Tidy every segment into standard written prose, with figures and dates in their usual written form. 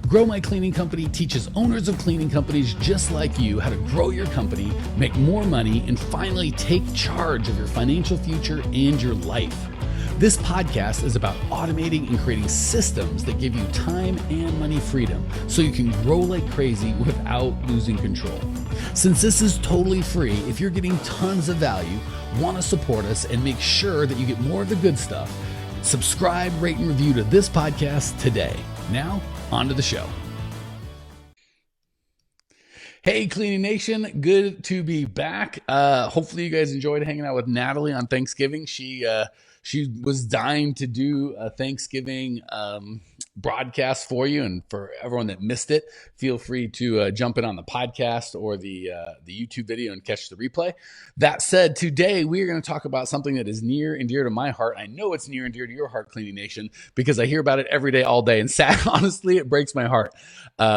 Grow My Cleaning Company teaches owners of cleaning companies just like you how to grow your company, make more money, and finally take charge of your financial future and your life. This podcast is about automating and creating systems that give you time and money freedom so you can grow like crazy without losing control. Since this is totally free, if you're getting tons of value, want to support us, and make sure that you get more of the good stuff, subscribe, rate, and review to this podcast today. Now, on to the show. Hey, Cleaning Nation. Good to be back. Hopefully you guys enjoyed hanging out with Natalie on Thanksgiving. She was dying to do a Thanksgiving broadcast for you, and for everyone that missed it, feel free to jump in on the podcast or the YouTube video and catch the replay. That said, today we are going to talk about something that is near and dear to my heart. I know it's near and dear to your heart, Cleaning Nation, because I hear about it every day, all day. And honestly, it breaks my heart.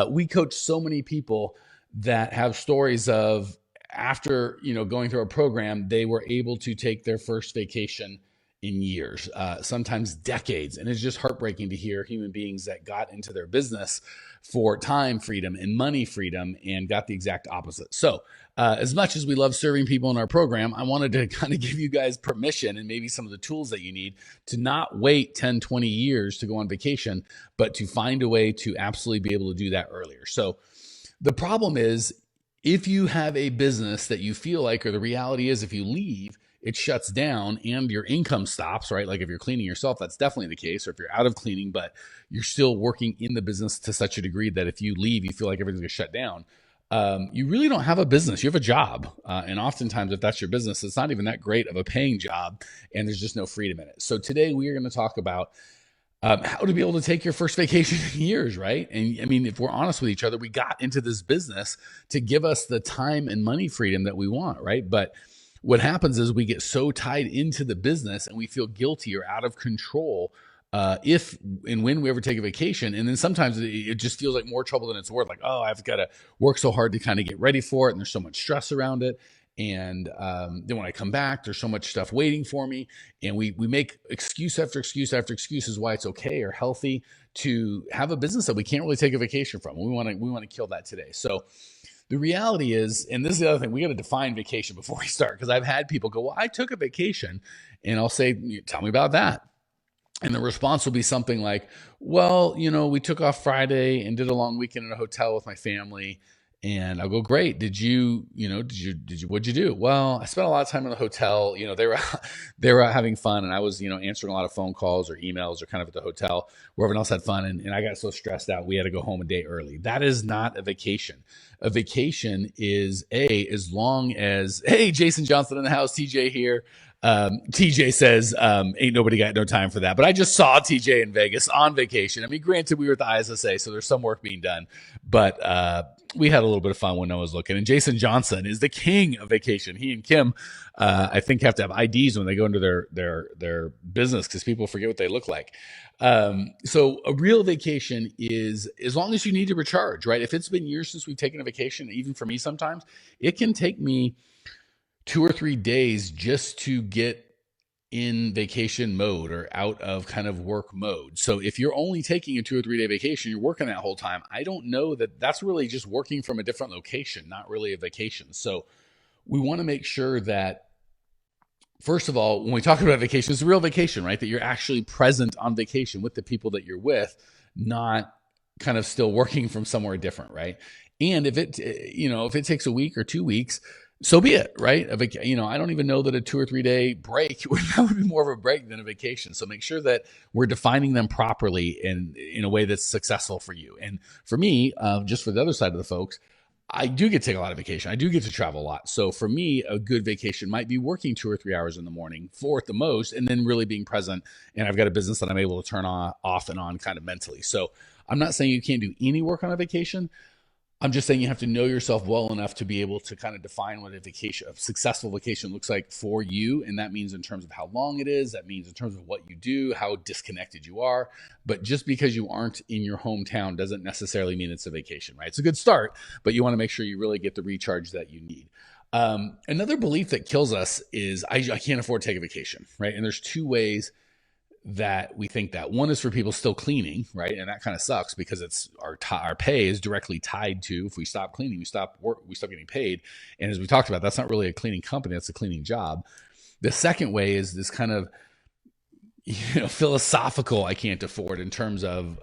We coach so many people that have stories of after going through a program, they were able to take their first vacation in years, sometimes decades. And it's just heartbreaking to hear human beings that got into their business for time freedom and money freedom and got the exact opposite. So as much as we love serving people in our program, I wanted to kind of give you guys permission and maybe some of the tools that you need to not wait 10, 20 years to go on vacation, but to find a way to absolutely be able to do that earlier. So the problem is, if you have a business that you feel like, or the reality is if you leave, it shuts down and your income stops, right? Like if you're cleaning yourself, that's definitely the case. Or if you're out of cleaning, but you're still working in the business to such a degree that if you leave, you feel like everything's gonna shut down. You really don't have a business. You have a job. And oftentimes if that's your business, it's not even that great of a paying job and there's just no freedom in it. So today we are going to talk about how to be able to take your first vacation in years, right? And I mean, if we're honest with each other, we got into this business to give us the time and money freedom that we want, right? But what happens is we get so tied into the business and we feel guilty or out of control if and when we ever take a vacation. And then sometimes it just feels like more trouble than it's worth. Like, oh, I've got to work so hard to kind of get ready for it. And there's so much stress around it. And then when I come back, there's so much stuff waiting for me. And we make excuse after excuse after excuses why it's okay or healthy to have a business that we can't really take a vacation from. We want to kill that today. So the reality is, and this is the other thing, we got to define vacation before we start, because I've had people go, well, I took a vacation, and I'll say, tell me about that. And the response will be something like, well, we took off Friday and did a long weekend in a hotel with my family. And I'll go, great. What'd you do? Well, I spent a lot of time in the hotel. They were out having fun, and I was, answering a lot of phone calls or emails or kind of at the hotel where everyone else had fun. And I got so stressed out, we had to go home a day early. That is not a vacation. A vacation is as long as, hey, Jason Johnson in the house, TJ here. TJ says, ain't nobody got no time for that. But I just saw TJ in Vegas on vacation. I mean, granted, we were at the ISSA, so there's some work being done, but we had a little bit of fun when no one was looking. And Jason Johnson is the king of vacation. He and Kim, I think, have to have IDs when they go into their business because people forget what they look like. So a real vacation is as long as you need to recharge, right? If it's been years since we've taken a vacation, even for me sometimes, it can take me 2 or 3 days just to get in vacation mode or out of kind of work mode. So if you're only taking a 2 or 3 day vacation, you're working that whole time. I don't know that that's really just working from a different location, not really a vacation. So we want to make sure that, first of all, when we talk about vacation, it's a real vacation, right? That you're actually present on vacation with the people that you're with, not kind of still working from somewhere different, right? And if it takes a week or 2 weeks, so be it, right? I don't even know that a 2 or 3 day break would be more of a break than a vacation. So make sure that we're defining them properly and in a way that's successful for you. And for me, just for the other side of the folks, I do get to take a lot of vacation. I do get to travel a lot. So for me, a good vacation might be working 2 or 3 hours in the morning, 4 at the most, and then really being present. And I've got a business that I'm able to turn off and on kind of mentally. So I'm not saying you can't do any work on a vacation. I'm just saying you have to know yourself well enough to be able to kind of define what a successful vacation looks like for you. And that means in terms of how long it is, that means in terms of what you do, how disconnected you are. But just because you aren't in your hometown doesn't necessarily mean it's a vacation, right? It's a good start, but you want to make sure you really get the recharge that you need. Another belief that kills us is I can't afford to take a vacation, right? And there's 2 ways that we think that. One is for people still cleaning, right? And that kind of sucks because it's our pay is directly tied to, if we stop cleaning, we stop getting paid. And as we talked about, that's not really a cleaning company, that's a cleaning job. The second way is this kind of, philosophical, I can't afford, in terms of,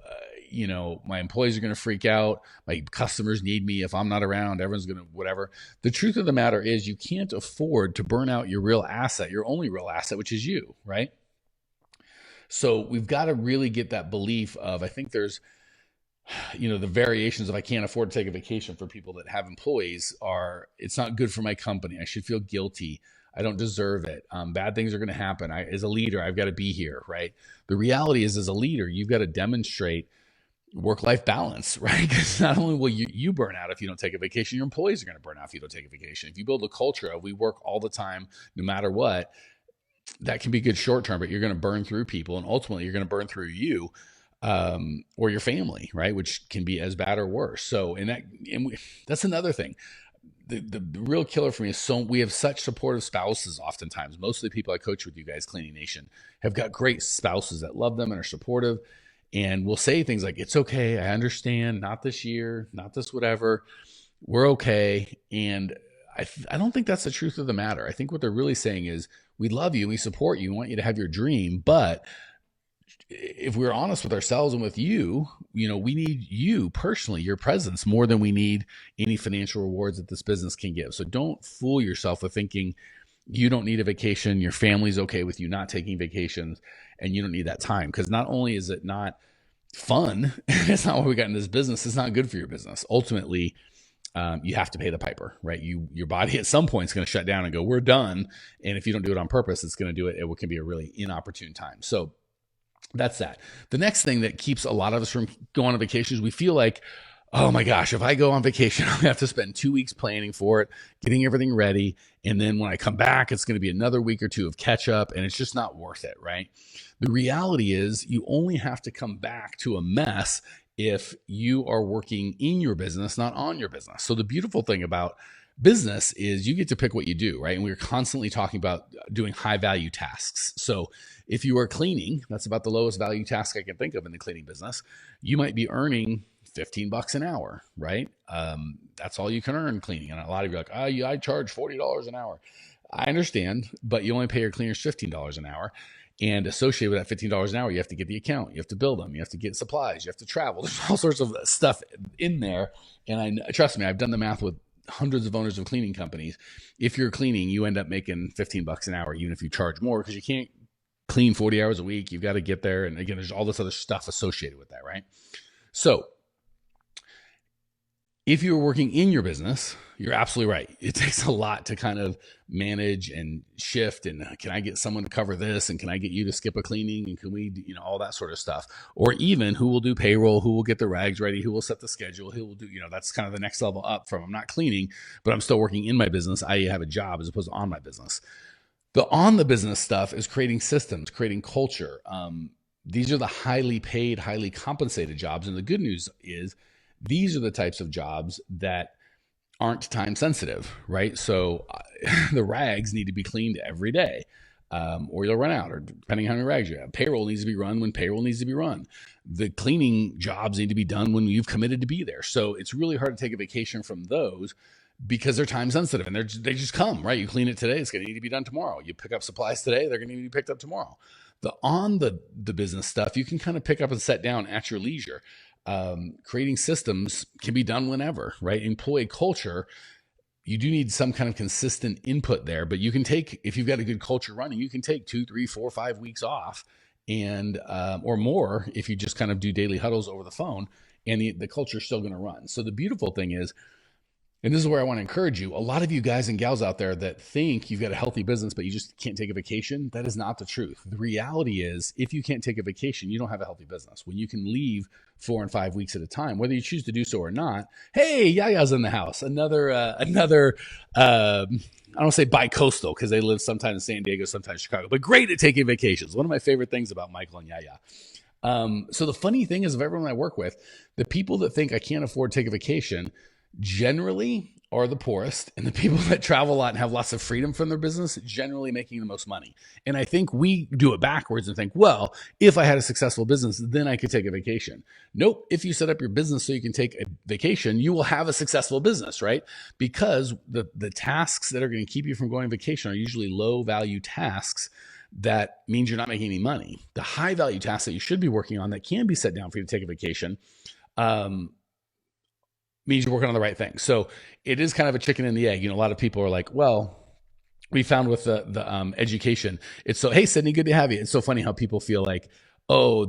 my employees are going to freak out. My customers need me. If I'm not around, everyone's going to whatever. The truth of the matter is you can't afford to burn out your real asset, your only real asset, which is you, right? So we've got to really get that belief of, I think there's, the variations of I can't afford to take a vacation for people that have employees are, it's not good for my company. I should feel guilty. I don't deserve it. Bad things are going to happen. As a leader, I've got to be here, right? The reality is, as a leader, you've got to demonstrate work-life balance, right? Because not only will you burn out if you don't take a vacation, your employees are going to burn out if you don't take a vacation. If you build a culture of we work all the time, no matter what, that can be good short-term, but you're going to burn through people, and ultimately you're going to burn through you or your family, right? Which can be as bad or worse. So, that's another thing. The real killer for me is, we have such supportive spouses oftentimes. Most of the people I coach with you guys, Cleaning Nation, have got great spouses that love them and are supportive, and will say things like, it's okay, I understand, not this year, not this whatever, we're okay. And I don't think that's the truth of the matter. I think what they're really saying is, we love you, we support you, we want you to have your dream, but if we're honest with ourselves and with you, we need you personally, your presence, more than we need any financial rewards that this business can give. So don't fool yourself with thinking you don't need a vacation, your family's okay with you not taking vacations, and you don't need that time. Because not only is it not fun, it's not what we got in this business, it's not good for your business. Ultimately, you have to pay the piper, right? Your body at some point is going to shut down and go, we're done. And if you don't do it on purpose, it's going to do it. It can be a really inopportune time. So that's that. The next thing that keeps a lot of us from going on vacations, we feel like, oh my gosh, if I go on vacation, I have to spend 2 weeks planning for it, getting everything ready. And then when I come back, it's going to be another week or two of catch up, and it's just not worth it, right? The reality is you only have to come back to a mess if you are working in your business, not on your business. So the beautiful thing about business is you get to pick what you do, right? And we're constantly talking about doing high value tasks. So if you are cleaning, that's about the lowest value task I can think of in the cleaning business. You might be earning $15 an hour, right? That's all you can earn cleaning. And a lot of you are like, I charge $40 an hour. I understand, but you only pay your cleaners $15 an hour. And associated with that $15 an hour, you have to get the account, you have to build them, you have to get supplies, you have to travel. There's all sorts of stuff in there. And trust me, I've done the math with hundreds of owners of cleaning companies. If you're cleaning, you end up making $15 an hour, even if you charge more, because you can't clean 40 hours a week. You've got to get there. And again, there's all this other stuff associated with that, right? So if you're working in your business, you're absolutely right. It takes a lot to kind of manage and shift. And can I get someone to cover this? And can I get you to skip a cleaning? And can we, all that sort of stuff. Or even who will do payroll, who will get the rags ready, who will set the schedule, who will do, that's kind of the next level up from I'm not cleaning, but I'm still working in my business. I have a job as opposed to on my business. The on the business stuff is creating systems, creating culture. These are the highly paid, highly compensated jobs. And the good news is these are the types of jobs that aren't time sensitive, right? So the rags need to be cleaned every day, or you'll run out, or depending on how many rags you have. Payroll needs to be run when payroll needs to be run. The cleaning jobs need to be done when you've committed to be there. So it's really hard to take a vacation from those because they're time sensitive and they just come, right? You clean it today, it's going to need to be done tomorrow. You pick up supplies today, they're going to need to be picked up tomorrow. The business stuff, you can kind of pick up and set down at your leisure. Creating systems can be done whenever, right? Employee culture, you do need some kind of consistent input there, but you can take, if you've got a good culture running, you can take 2, 3, 4, 5 weeks off and, or more if you just kind of do daily huddles over the phone, and the culture is still going to run. So the beautiful thing is, and this is where I want to encourage you, a lot of you guys and gals out there that think you've got a healthy business, but you just can't take a vacation, that is not the truth. The reality is, if you can't take a vacation, you don't have a healthy business. When you can leave 4 and 5 weeks at a time, whether you choose to do so or not. Hey, Yaya's in the house. Another I don't say bi-coastal because they live sometimes in San Diego, sometimes Chicago, but great at taking vacations. One of my favorite things about Michael and Yaya. So the funny thing is, of everyone I work with, the people that think I can't afford to take a vacation generally are the poorest, and the people that travel a lot and have lots of freedom from their business generally making the most money. And I think we do it backwards and think, well, if I had a successful business, then I could take a vacation. Nope. If you set up your business so you can take a vacation, you will have a successful business, right? Because the tasks that are going to keep you from going on vacation are usually low value tasks. That means you're not making any money. The high value tasks that you should be working on that can be set down for you to take a vacation means you're working on the right thing. So it is kind of a chicken and the egg. A lot of people are like, well, we found with the education, it's so, hey, Sydney, good to have you. It's so funny how people feel like, oh,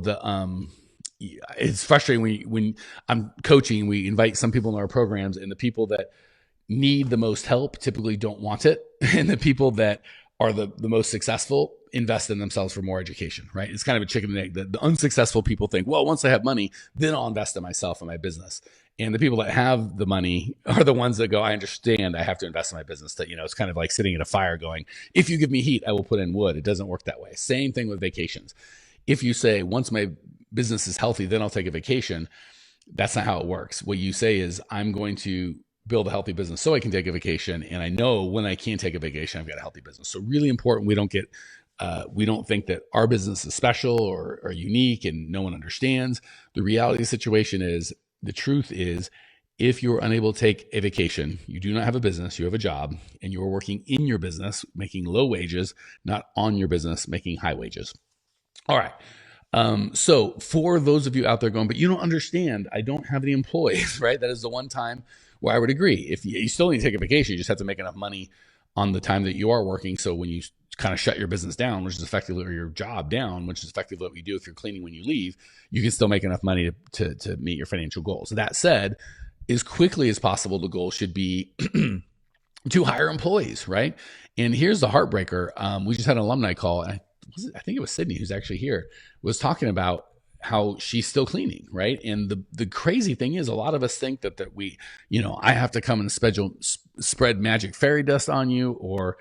it's frustrating when I'm coaching, we invite some people in our programs, and the people that need the most help typically don't want it. And the people that are the most successful invest in themselves for more education, right? It's kind of a chicken and egg. The unsuccessful people think, well, once I have money, then I'll invest in myself and my business. And the people that have the money are the ones that go, I understand I have to invest in my business. That, it's kind of like sitting at a fire going, if you give me heat, I will put in wood. It doesn't work that way. Same thing with vacations. If you say, once my business is healthy, then I'll take a vacation. That's not how it works. What you say is, I'm going to build a healthy business so I can take a vacation. And I know when I can take a vacation, I've got a healthy business. So really important. We don't think that our business is special or unique and no one understands. The reality of the situation is, the truth is, if you're unable to take a vacation, you do not have a business, you have a job, and you're working in your business, making low wages, not on your business, making high wages. All right. So for those of you out there going, but you don't understand, I don't have any employees, right? That is the one time where I would agree. If you still need to take a vacation, you just have to make enough money on the time that you are working. So when you kind of shut your business down, which is effectively, or your job down, which is effectively what you do if you're cleaning when you leave, you can still make enough money to meet your financial goals. That said, as quickly as possible, the goal should be to hire employees, right? And here's the heartbreaker. We just had an alumni call, and I think it was Sydney, who's actually here, was talking about how she's still cleaning, right? And the crazy thing is, a lot of us think that we, I have to come and spread magic fairy dust on you, or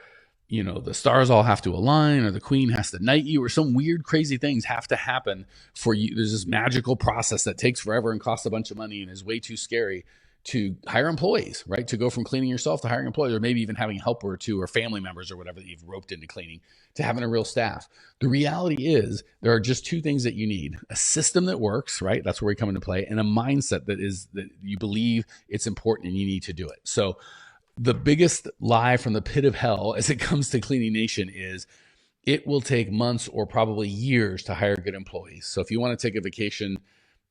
the stars all have to align, or the queen has to knight you, or some weird crazy things have to happen for you. There's this magical process that takes forever and costs a bunch of money and is way too scary to hire employees, right? To go from cleaning yourself to hiring employees, or maybe even having a helper or two, or family members or whatever that you've roped into cleaning, to having a real staff. The reality is, there are just two things that you need: a system that works, right? That's where we come into play, and a mindset that you believe it's important and you need to do it. So the biggest lie from the pit of hell as it comes to Cleaning Nation is, it will take months or probably years to hire good employees. So if you want to take a vacation,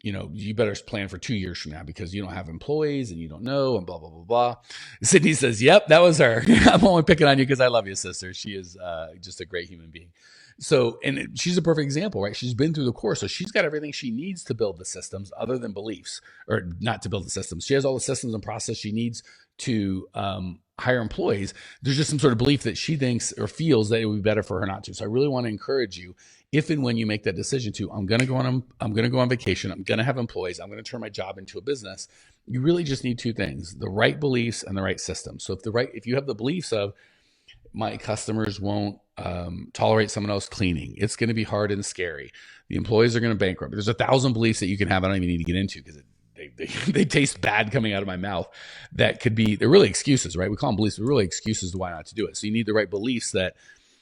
you better plan for 2 years from now, because you don't have employees and you don't know, and blah, blah, blah, blah. Sydney says, yep, that was her. I'm only picking on you because I love you, sister. She is just a great human being. So, and she's a perfect example, right? She's been through the course. So she's got everything she needs to build the systems, other than beliefs, or not to build the systems. She has all the systems and process she needs to hire employees. There's just some sort of belief that she thinks or feels that it would be better for her not to. So I really want to encourage you, if and when you make that decision to, I'm going to go on vacation, I'm going to have employees, I'm going to turn my job into a business, you really just need two things: the right beliefs and the right system. So if you have the beliefs of, my customers won't tolerate someone else cleaning, it's going to be hard and scary, the employees are going to bankrupt, there's 1,000 beliefs that you can have I don't even need to get into, because they taste bad coming out of my mouth. They're really excuses, right? We call them beliefs, but really excuses to why not to do it. So you need the right beliefs that,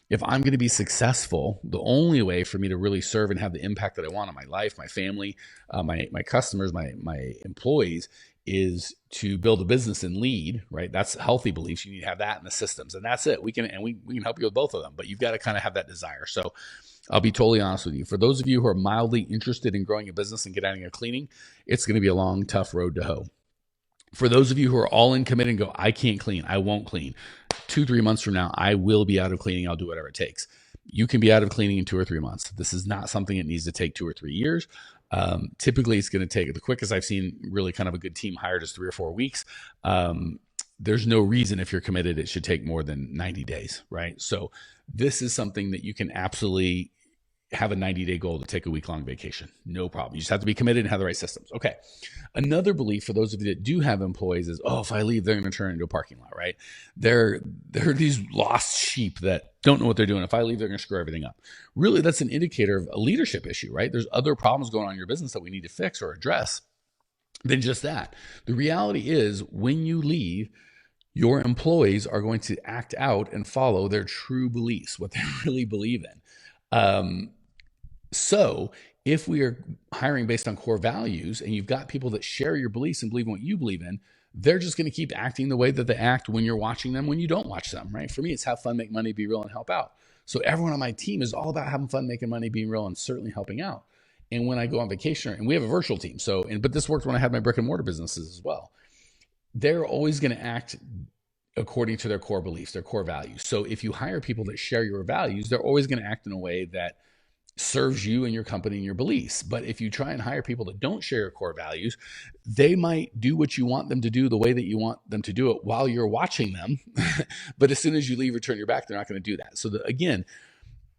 if I'm going to be successful, the only way for me to really serve and have the impact that I want on my life, my family, my customers, my employees, is to build a business and lead, right? That's healthy beliefs. You need to have that in the systems, and that's it. We can help you with both of them, but you've got to kind of have that desire. So I'll be totally honest with you. For those of you who are mildly interested in growing a business and getting out of cleaning, it's going to be a long, tough road to hoe. For those of you who are all in committed and go, I can't clean, I won't clean, 2-3 months from now, I will be out of cleaning. I'll do whatever it takes. You can be out of cleaning in 2 or 3 months. This is not something that needs to take 2 or 3 years. Typically, it's going to take, the quickest I've seen really kind of a good team hired is 3 or 4 weeks. There's no reason, if you're committed, it should take more than 90 days, right? So this is something that you can absolutely have a 90-day goal to take a week-long vacation. No problem. You just have to be committed and have the right systems. Okay. Another belief for those of you that do have employees is, oh, if I leave, they're going to turn into a parking lot, right? They're these lost sheep that don't know what they're doing. If I leave, they're going to screw everything up. Really, that's an indicator of a leadership issue, right? There's other problems going on in your business that we need to fix or address than just that. The reality is, when you leave, your employees are going to act out and follow their true beliefs, what they really believe in. So if we are hiring based on core values and you've got people that share your beliefs and believe in what you believe in, they're just going to keep acting the way that they act when you're watching them, when you don't watch them, right? For me, it's have fun, make money, be real, and help out. So everyone on my team is all about having fun, making money, being real, and certainly helping out. And when I go on vacation, and we have a virtual team, but this worked when I had my brick and mortar businesses as well. They're always going to act according to their core beliefs, their core values. So if you hire people that share your values, they're always going to act in a way that serves you and your company and your beliefs. But if you try and hire people that don't share your core values, they might do what you want them to do the way that you want them to do it while you're watching them. But as soon as you leave or turn your back, they're not going to do that. So again,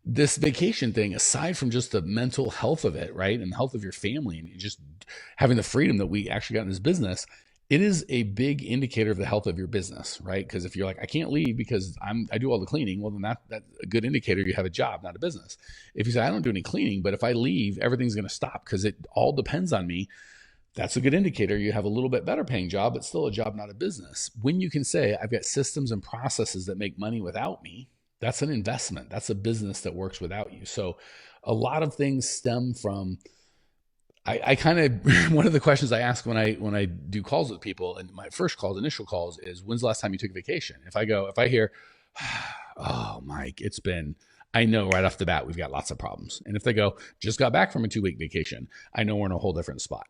this vacation thing, aside from just the mental health of it, right, and the health of your family and just having the freedom that we actually got in this business, it is a big indicator of the health of your business, right? Because if you're like, I can't leave because I do all the cleaning, well, then that's a good indicator you have a job, not a business. If you say, I don't do any cleaning, but if I leave, everything's going to stop because it all depends on me, that's a good indicator you have a little bit better paying job, but still a job, not a business. When you can say, I've got systems and processes that make money without me, that's an investment. That's a business that works without you. So a lot of things stem from I kind of one of the questions I ask when I do calls with people, and my first calls, initial calls, is when's the last time you took a vacation? If I hear, oh, Mike, it's been, I know right off the bat we've got lots of problems. And if they go, just got back from a 2-week vacation, I know we're in a whole different spot.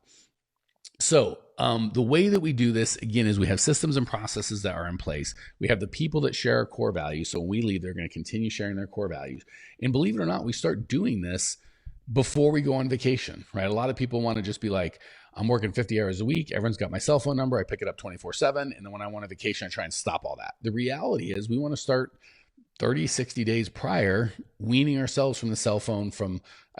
So the way that we do this, again, is we have systems and processes that are in place. We have the people that share our core values. So when we leave, they're going to continue sharing their core values. And believe it or not, we start doing this before we go on vacation, right? A lot of people want to just be like, I'm working 50 hours a week. Everyone's got my cell phone number. I pick it up 24/7. And then when I want a vacation, I try and stop all that. The reality is we want to start 30, 60 days prior, weaning ourselves from the cell phone,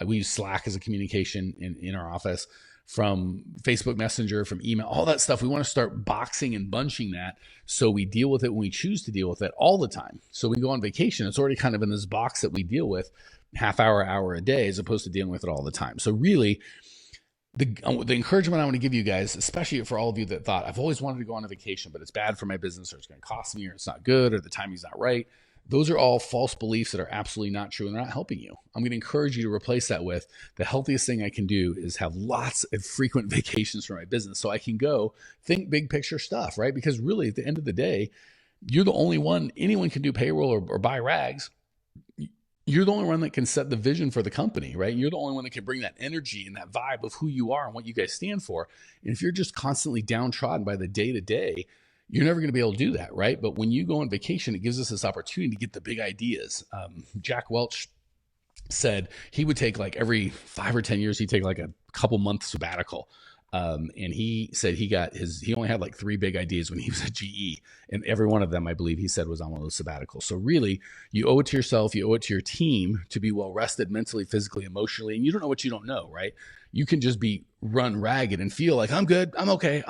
we use Slack as a communication in our office, from Facebook Messenger, from email, all that stuff. We want to start boxing and bunching that so we deal with it when we choose to deal with it all the time. So we go on vacation, it's already kind of in this box that we deal with half hour a day, as opposed to dealing with it all the time. So really, the encouragement I want to give you guys, especially for all of you that thought, I've always wanted to go on a vacation, but it's bad for my business, or it's going to cost me, or it's not good, or the timing's not right. Those are all false beliefs that are absolutely not true, and they're not helping you. I'm going to encourage you to replace that with, the healthiest thing I can do is have lots of frequent vacations for my business so I can go think big picture stuff, right? Because really, at the end of the day, you're the only one, anyone can do payroll or buy rags. You're the only one that can set the vision for the company, right? You're the only one that can bring that energy and that vibe of who you are and what you guys stand for. And if you're just constantly downtrodden by the day-to-day, you're never going to be able to do that, right? But when you go on vacation, it gives us this opportunity to get the big ideas. Jack Welch said he would take, like, every 5 or 10 years, he'd take like a couple month sabbatical. And he said he only had like 3 big ideas when he was at GE, and every one of them, I believe he said, was on one of those sabbaticals. So really, you owe it to yourself, you owe it to your team to be well rested mentally, physically, emotionally, and you don't know what you don't know, right? You can just be run ragged and feel like, I'm good, I'm okay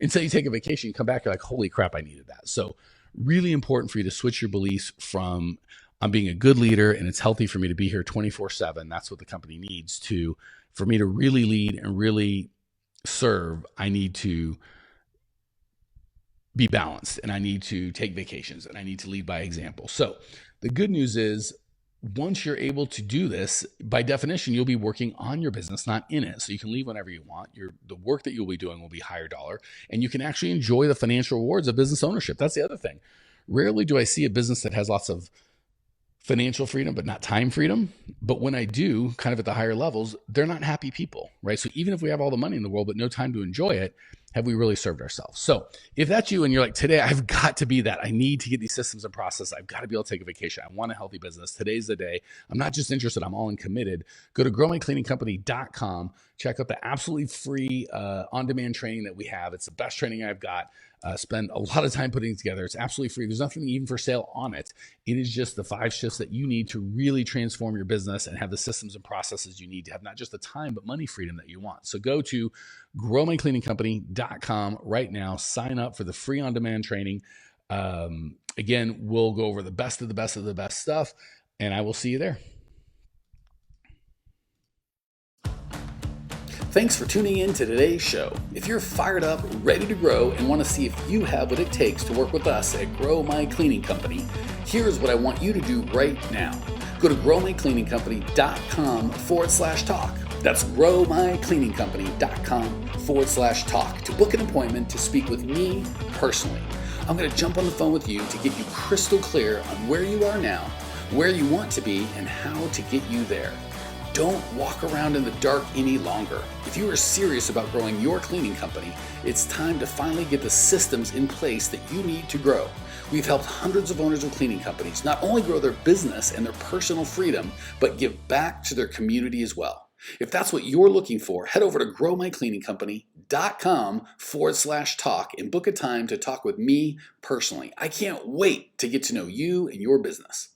until you take a vacation, you come back, you're like, holy crap, I needed that. So really important for you to switch your beliefs from, I'm being a good leader and it's healthy for me to be here 24/7. That's what the company needs for me to really lead and really serve. I need to be balanced, and I need to take vacations, and I need to lead by example. So the good news is, once you're able to do this, by definition, you'll be working on your business, not in it. So you can leave whenever you want. The work that you'll be doing will be higher dollar, and you can actually enjoy the financial rewards of business ownership. That's the other thing. Rarely do I see a business that has lots of financial freedom, but not time freedom. But when I do, kind of at the higher levels, they're not happy people, right? So even if we have all the money in the world, but no time to enjoy it, have we really served ourselves? So if that's you and you're like, today I've got to be that, I need to get these systems and process, I've got to be able to take a vacation, I want a healthy business, today's the day, I'm not just interested, I'm all in committed, go to growmycleaningcompany.com, check out the absolutely free on-demand training that we have. It's the best training I've got. Spend a lot of time putting it together. It's absolutely free. There's nothing even for sale on it. It is just the 5 shifts that you need to really transform your business and have the systems and processes you need to have not just the time, but money freedom that you want. So go to growmycleaningcompany.com right now. Sign up for the free on-demand training. Again, we'll go over the best of the best of the best stuff, and I will see you there. Thanks for tuning in to today's show. If you're fired up, ready to grow, and want to see if you have what it takes to work with us at Grow My Cleaning Company, here's what I want you to do right now. Go to growmycleaningcompany.com/talk. That's growmycleaningcompany.com/talk to book an appointment to speak with me personally. I'm going to jump on the phone with you to get you crystal clear on where you are now, where you want to be, and how to get you there. Don't walk around in the dark any longer. If you are serious about growing your cleaning company, it's time to finally get the systems in place that you need to grow. We've helped hundreds of owners of cleaning companies not only grow their business and their personal freedom, but give back to their community as well. If that's what you're looking for, head over to growmycleaningcompany.com/talk and book a time to talk with me personally. I can't wait to get to know you and your business.